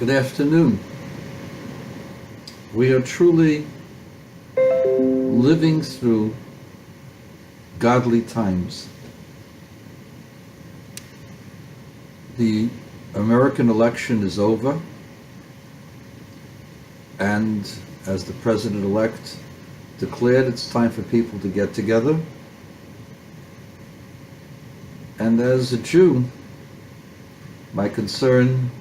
Good afternoon. We are truly living through godly times. The American election is over, and as the president-elect declared, it's time for people to get together. And as a Jew, my concern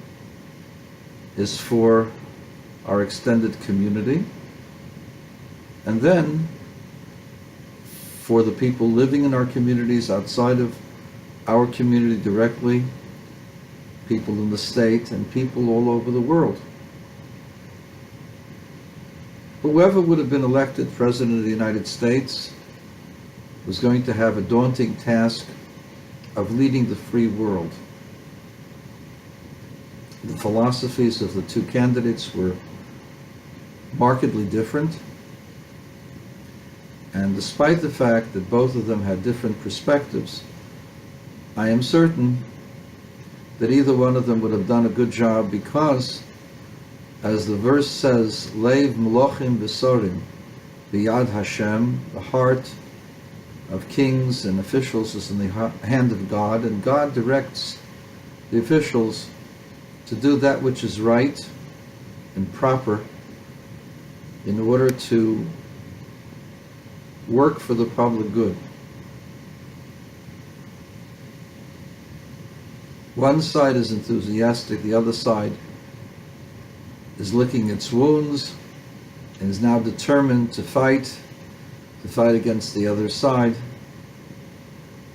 is for our extended community, and then for the people living in our communities, outside of our community directly, people in the state, and people all over the world. Whoever would have been elected President of the United States was going to have a daunting task of leading the free world. The philosophies of the two candidates were markedly different, and despite the fact that both of them had different perspectives, I am certain that either one of them would have done a good job because, as the verse says, Leiv Melochim V'Sorim B'Yad Hashem, the heart of kings and officials is in the hand of God, and God directs the officials to do that which is right and proper in order to work for the public good. One side is enthusiastic, the other side is licking its wounds and is now determined to fight against the other side.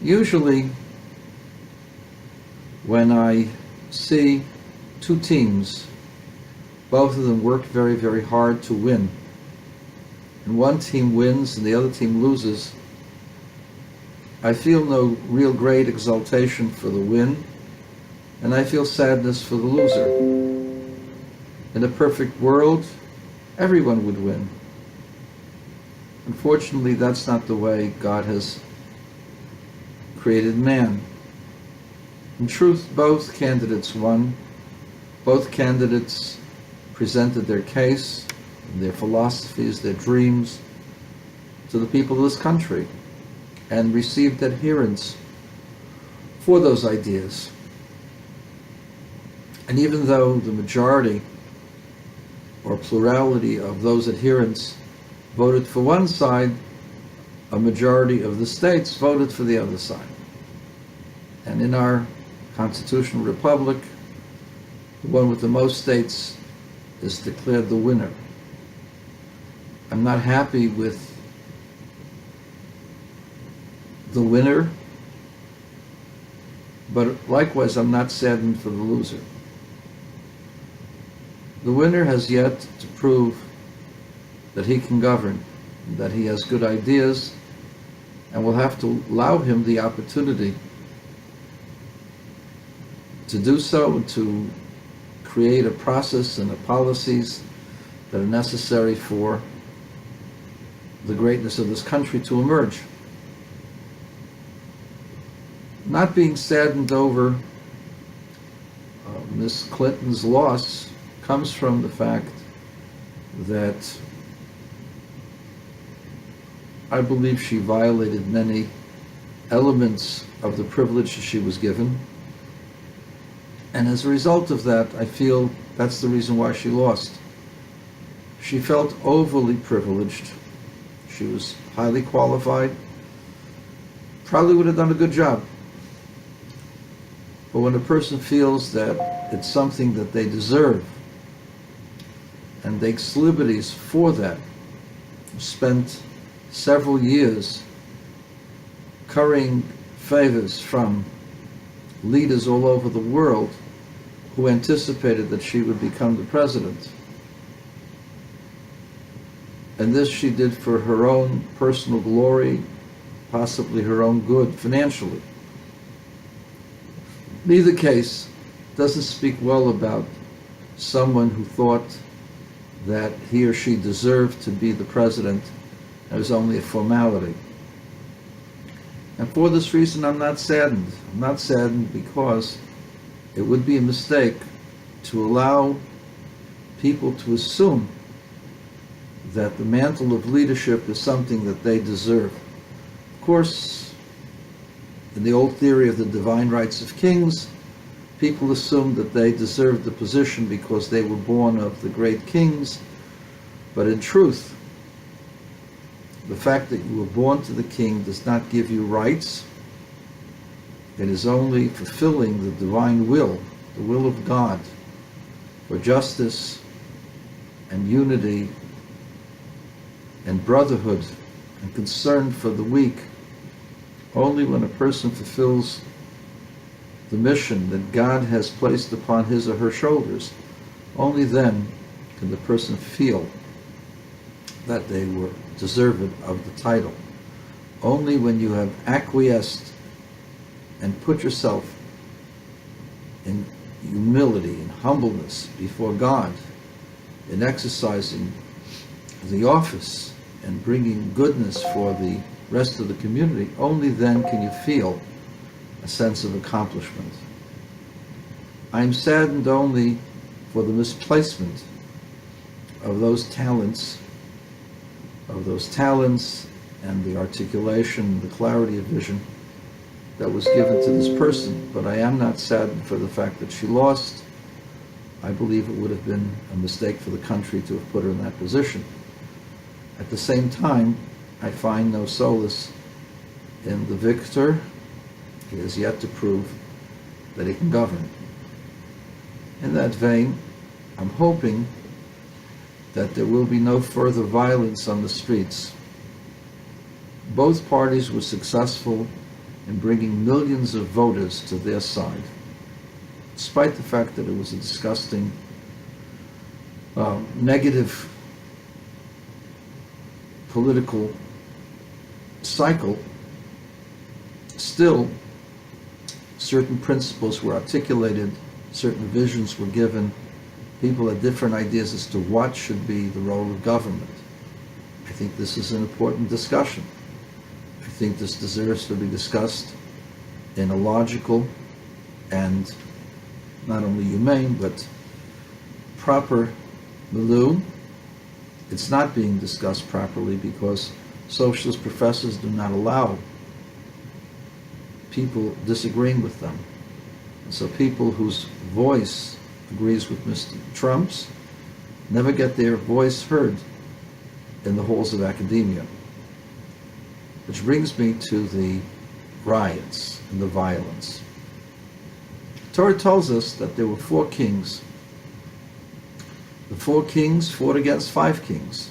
Usually, when I see two teams, both of them work very, very hard to win, and one team wins and the other team loses, I feel no real great exultation for the win, and I feel sadness for the loser. In a perfect world, everyone would win. Unfortunately, that's not the way God has created man. In truth, both candidates won. Both candidates presented their case, their philosophies, their dreams to the people of this country and received adherence for those ideas. And even though the majority or plurality of those adherents voted for one side, a majority of the states voted for the other side. And in our constitutional republic, the one with the most states is declared the winner. I'm not happy with the winner, but likewise I'm not saddened for the loser. The winner has yet to prove that he can govern, that he has good ideas, and we'll have to allow him the opportunity to do so, to create a process and the policies that are necessary for the greatness of this country to emerge. Not being saddened over Ms. Clinton's loss comes from the fact that I believe she violated many elements of the privilege she was given. And as a result of that, I feel that's the reason why she lost. She felt overly privileged. She was highly qualified, probably would have done a good job. But when a person feels that it's something that they deserve and takes liberties for that, spent several years currying favors from leaders all over the world who anticipated that she would become the president. And this she did for her own personal glory, possibly her own good financially. Neither case doesn't speak well about someone who thought that he or she deserved to be the president. It was only a formality. And for this reason, I'm not saddened. I'm not saddened because it would be a mistake to allow people to assume that the mantle of leadership is something that they deserve. Of course, in the old theory of the divine rights of kings, people assumed that they deserved the position because they were born of the great kings. But in truth, the fact that you were born to the king does not give you rights. It is only fulfilling the divine will, the will of God, for justice and unity and brotherhood and concern for the weak. Only when a person fulfills the mission that God has placed upon his or her shoulders, only then can the person feel that they were deserving of the title. Only when you have acquiesced and put yourself in humility and humbleness before God, in exercising the office and bringing goodness for the rest of the community, only then can you feel a sense of accomplishment. I am saddened only for the misplacement of those talents and the articulation, the clarity of vision that was given to this person. But I am not saddened for the fact that she lost. I believe it would have been a mistake for the country to have put her in that position. At the same time, I find no solace in the victor. He has yet to prove that he can govern. In that vein, I'm hoping that there will be no further violence on the streets. Both parties were successful in bringing millions of voters to their side, despite the fact that it was a disgusting, negative political cycle. Still, certain principles were articulated, certain visions were given. People had different ideas as to what should be the role of government. I think this is an important discussion. I think this deserves to be discussed in a logical and not only humane, but proper milieu. It's not being discussed properly because socialist professors do not allow people disagreeing with them. And so people whose voice agrees with Mr. Trump's never get their voice heard in the halls of academia. Which brings me to the riots and the violence. The Torah tells us that there were 4 kings. The 4 kings fought against 5 kings.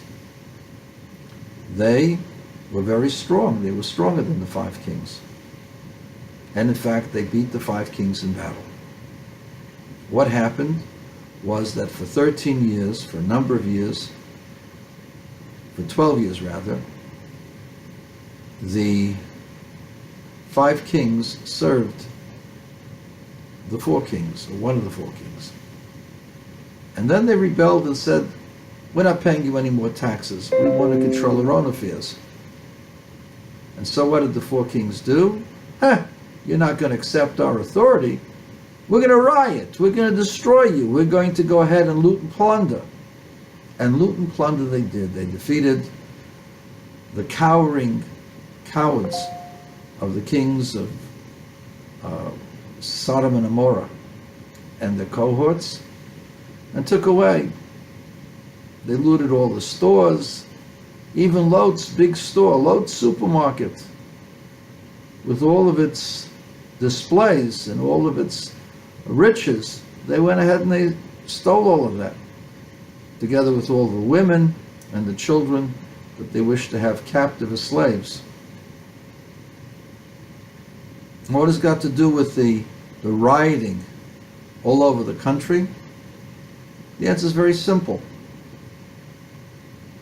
They were very strong. They were stronger than the 5 kings. And in fact, they beat the 5 kings in battle. What happened was that for 13 years, for a number of years, for 12 years rather, the 5 kings served the 4 kings, or one of the 4 kings. And then they rebelled and said, we're not paying you any more taxes. We want to control our own affairs. And so what did the 4 kings do? You're not going to accept our authority. We're going to riot. We're going to destroy you. We're going to go ahead and loot and plunder. And loot and plunder they did. They defeated the cowering cowards of the kings of Sodom and Gomorrah and their cohorts and took away. They looted all the stores, even Lot's big store, Lot's supermarket, with all of its displays and all of its riches. They went ahead and they stole all of that, together with all the women and the children that they wished to have captive as slaves. What has got to do with the rioting all over the country? The answer is very simple.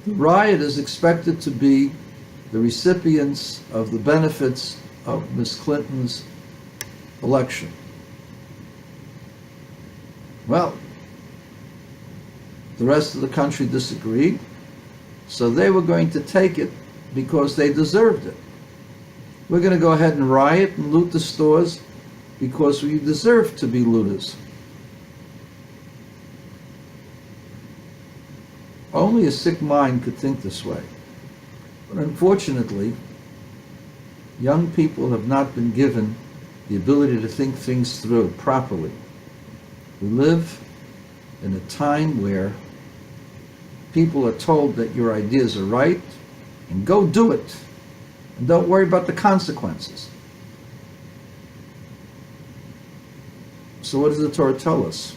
The riot is expected to be the recipients of the benefits of Ms. Clinton's election. Well, the rest of the country disagreed, so they were going to take it because they deserved it. We're going to go ahead and riot and loot the stores because we deserve to be looters. Only a sick mind could think this way. But unfortunately, young people have not been given the ability to think things through properly. We live in a time where people are told that your ideas are right and go do it and don't worry about the consequences. So what does the Torah tell us?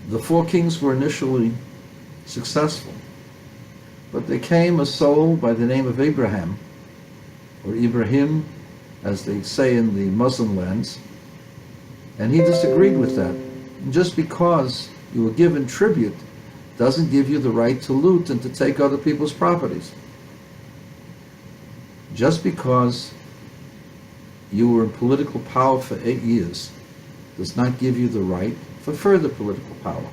The 4 kings were initially successful, but there came a soul by the name of Abraham, or Ibrahim, as they say in the Muslim lands, and he disagreed with that. And just because you were given tribute doesn't give you the right to loot and to take other people's properties. Just because you were in political power for 8 years does not give you the right for further political power.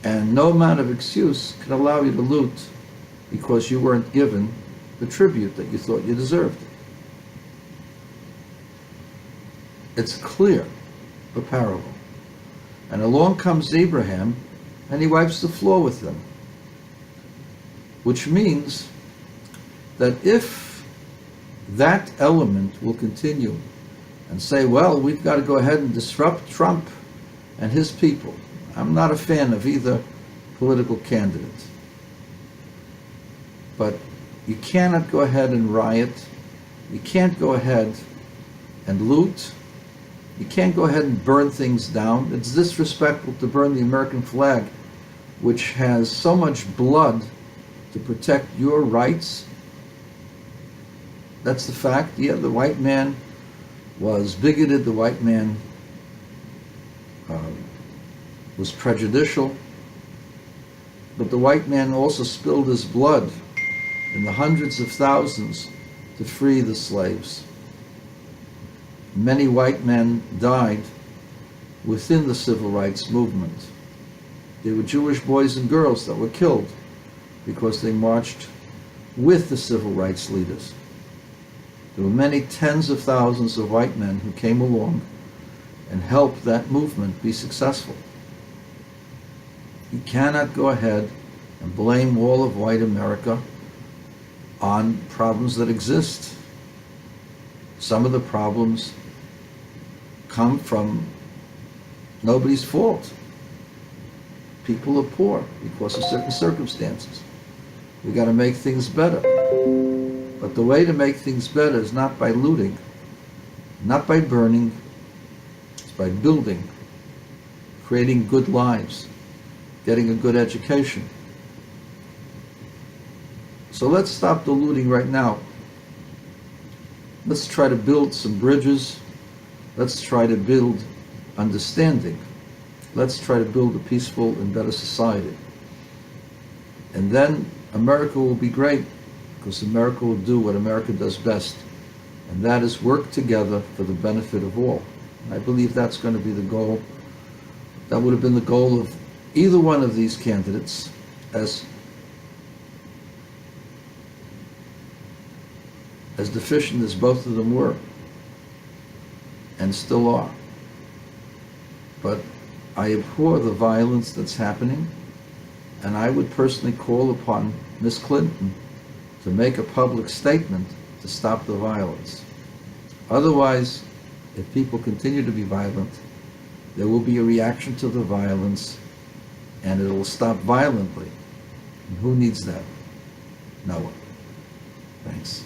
And no amount of excuse can allow you to loot because you weren't given the tribute that you thought you deserved. It's clear, a parable. And along comes Abraham, and he wipes the floor with them. Which means that if that element will continue and say, well, we've got to go ahead and disrupt Trump and his people. I'm not a fan of either political candidate. But you cannot go ahead and riot. You can't go ahead and loot. You can't go ahead and burn things down. It's disrespectful to burn the American flag, which has so much blood to protect your rights. That's the fact. Yeah, the white man was bigoted. The white man was prejudicial. But the white man also spilled his blood in the hundreds of thousands to free the slaves. Many white men died within the civil rights movement. There were Jewish boys and girls that were killed because they marched with the civil rights leaders. There were many tens of thousands of white men who came along and helped that movement be successful. You cannot go ahead and blame all of white America on problems that exist. Some of the problems come from nobody's fault. People are poor because of certain circumstances. We got to make things better. But the way to make things better is not by looting, not by burning, it's by building, creating good lives, getting a good education. So let's stop the looting right now. Let's try to build some bridges. Let's try to build understanding. Let's try to build a peaceful and better society. And then America will be great, because America will do what America does best, and that is work together for the benefit of all. And I believe that's going to be the goal. That would have been the goal of either one of these candidates, as deficient as both of them were, and still are. But I abhor the violence that's happening, and I would personally call upon Ms. Clinton to make a public statement to stop the violence. Otherwise, if people continue to be violent, there will be a reaction to the violence, and it will stop violently. And who needs that? No one. Thanks.